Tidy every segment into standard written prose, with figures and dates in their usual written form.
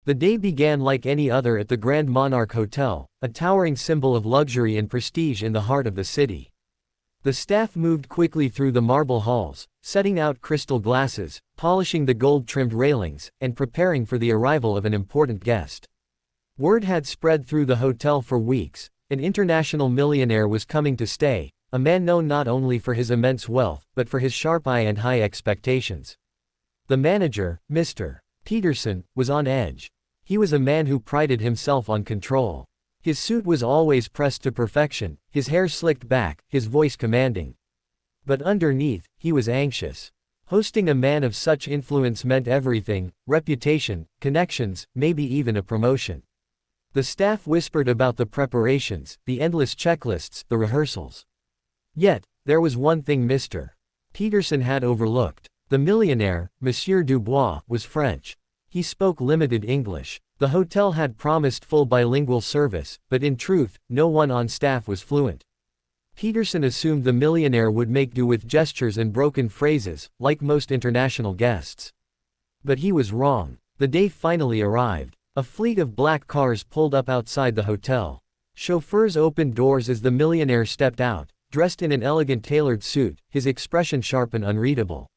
The day began like any other at the Grand Monarch Hotel, a towering symbol of luxury and prestige in the heart of the city. The staff moved quickly through the marble halls, setting out crystal glasses, polishing the gold-trimmed railings, and preparing for the arrival of an important guest. Word had spread through the hotel for weeks. An international millionaire was coming to stay, a man known not only for his immense wealth, but for his sharp eye and high expectations. The manager, Mr. Peterson, was on edge. He was a man who prided himself on control. His suit was always pressed to perfection, his hair slicked back, his voice commanding. But underneath, he was anxious. Hosting a man of such influence meant everything: reputation, connections, maybe even a promotion. The staff whispered about the preparations, the endless checklists, the rehearsals. Yet, there was one thing Mr. Peterson had overlooked. The millionaire, Monsieur Dubois, was French. He spoke limited English. The hotel had promised full bilingual service, but in truth, no one on staff was fluent. Peterson assumed the millionaire would make do with gestures and broken phrases, like most international guests. But he was wrong. The day finally arrived. A fleet of black cars pulled up outside the hotel. Chauffeurs opened doors as the millionaire stepped out, dressed in an elegant tailored suit, his expression sharp and unreadable.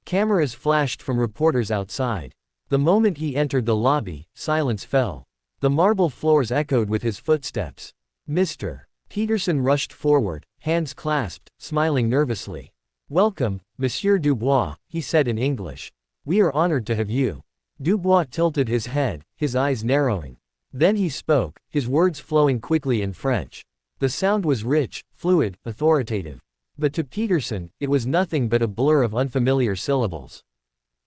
Cameras flashed from reporters outside. The moment he entered the lobby, silence fell. The marble floors echoed with his footsteps. Mr. Peterson rushed forward, hands clasped, smiling nervously. "Welcome, Monsieur Dubois," he said in English. "We are honored to have you." Dubois tilted his head, his eyes narrowing. Then he spoke, his words flowing quickly in French. The sound was rich, fluid, authoritative. But to Peterson, it was nothing but a blur of unfamiliar syllables.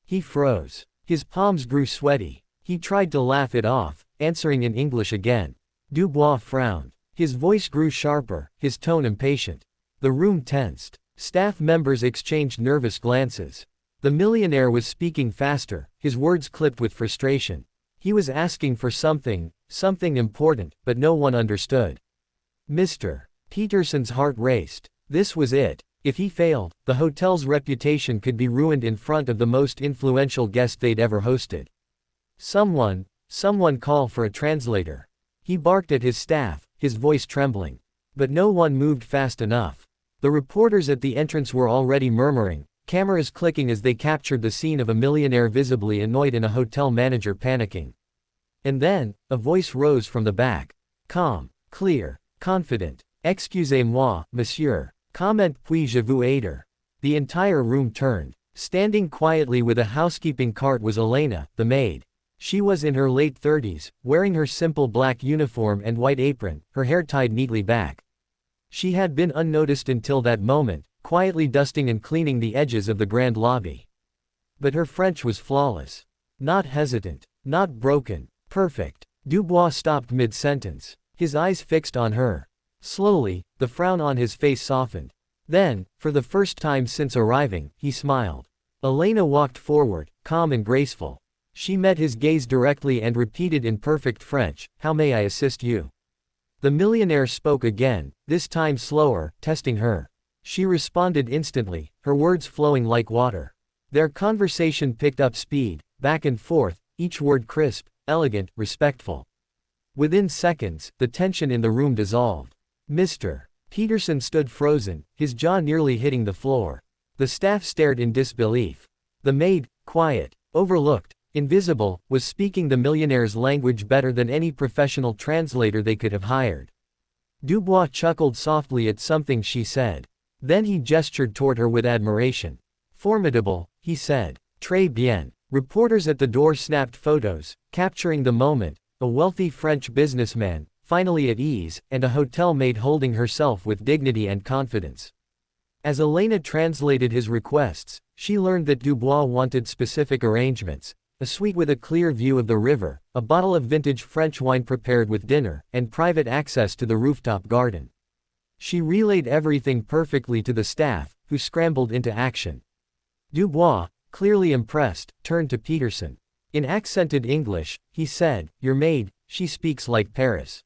He froze. His palms grew sweaty. He tried to laugh it off, answering in English again. Dubois frowned. His voice grew sharper, his tone impatient. The room tensed. Staff members exchanged nervous glances. The millionaire was speaking faster, his words clipped with frustration. He was asking for something important, but no one understood. Mr. Peterson's heart raced. This was it. If he failed, the hotel's reputation could be ruined in front of the most influential guest they'd ever hosted. Someone call for a translator. He barked at his staff, his voice trembling. But no one moved fast enough. The reporters at the entrance were already murmuring, cameras clicking as they captured the scene of a millionaire visibly annoyed and a hotel manager panicking. And then, a voice rose from the back. Calm, clear, confident. "Excusez-moi, monsieur. Comment puis-je vous aider?" The entire room turned. Standing quietly with a housekeeping cart was Elena, the maid. She was in her late 30s, wearing her simple black uniform and white apron, her hair tied neatly back. She had been unnoticed until that moment, quietly dusting and cleaning the edges of the grand lobby. But her French was flawless. Not hesitant. Not broken. Perfect. Dubois stopped mid-sentence. His eyes fixed on her. Slowly, the frown on his face softened. Then, for the first time since arriving, he smiled. Elena walked forward, calm and graceful. She met his gaze directly and repeated in perfect French, "How may I assist you?" The millionaire spoke again, this time slower, testing her. She responded instantly, her words flowing like water. Their conversation picked up speed, back and forth, each word crisp, elegant, respectful. Within seconds, the tension in the room dissolved. Mr. Peterson stood frozen, his jaw nearly hitting the floor. The staff stared in disbelief. The maid, quiet, overlooked, invisible, was speaking the millionaire's language better than any professional translator they could have hired. Dubois chuckled softly at something she said. Then he gestured toward her with admiration. "Formidable," he said. "Très bien." Reporters at the door snapped photos, capturing the moment, a wealthy French businessman, finally at ease, and a hotel maid holding herself with dignity and confidence. As Elena translated his requests, she learned that Dubois wanted specific arrangements: a suite with a clear view of the river, a bottle of vintage French wine prepared with dinner, and private access to the rooftop garden. She relayed everything perfectly to the staff, who scrambled into action. Dubois, clearly impressed, turned to Peterson. In accented English, he said, "Your maid, she speaks like Paris."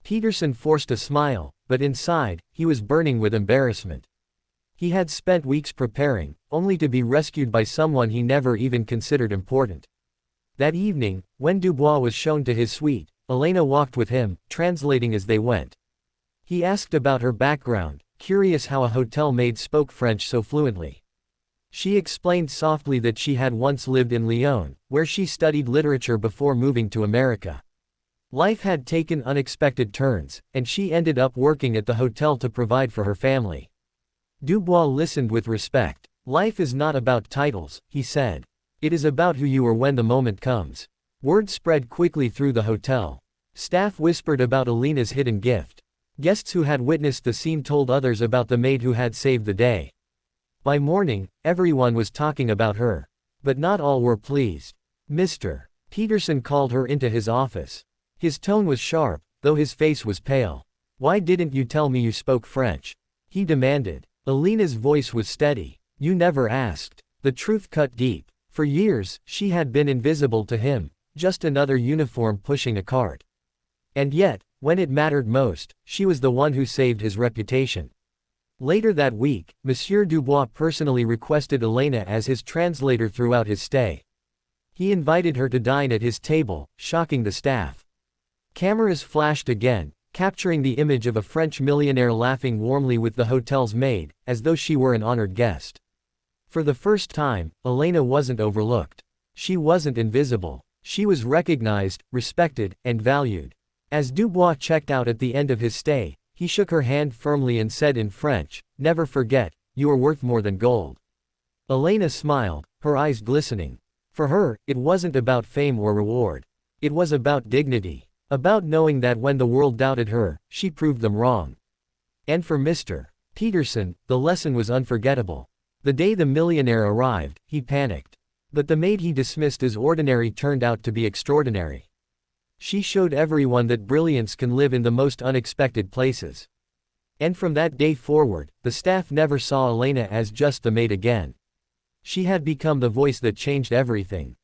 Peterson forced a smile, but inside, he was burning with embarrassment. He had spent weeks preparing, only to be rescued by someone he never even considered important. That evening, when Dubois was shown to his suite, Elena walked with him, translating as they went. He asked about her background, curious how a hotel maid spoke French so fluently. She explained softly that she had once lived in Lyon, where she studied literature before moving to America. Life had taken unexpected turns, and she ended up working at the hotel to provide for her family. Dubois listened with respect. "Life is not about titles," he said. "It is about who you are when the moment comes." Word spread quickly through the hotel. Staff whispered about Elena's hidden gift. Guests who had witnessed the scene told others about the maid who had saved the day. By morning, everyone was talking about her. But not all were pleased. Mr. Peterson called her into his office. His tone was sharp, though his face was pale. "Why didn't you tell me you spoke French?" he demanded. Elena's voice was steady. "You never asked." The truth cut deep. For years, she had been invisible to him, just another uniform pushing a cart. And yet, when it mattered most, she was the one who saved his reputation. Later that week, Monsieur Dubois personally requested Elena as his translator throughout his stay. He invited her to dine at his table, shocking the staff. Cameras flashed again, capturing the image of a French millionaire laughing warmly with the hotel's maid, as though she were an honored guest. For the first time, Elena wasn't overlooked. She wasn't invisible. She was recognized, respected, and valued. As Dubois checked out at the end of his stay, he shook her hand firmly and said in French, "Never forget, you are worth more than gold." Elena smiled, her eyes glistening. For her, it wasn't about fame or reward. It was about dignity. About knowing that when the world doubted her, she proved them wrong. And for Mr. Peterson, the lesson was unforgettable. The day the millionaire arrived, he panicked. But the maid he dismissed as ordinary turned out to be extraordinary. She showed everyone that brilliance can live in the most unexpected places. And from that day forward, the staff never saw Elena as just the maid again. She had become the voice that changed everything.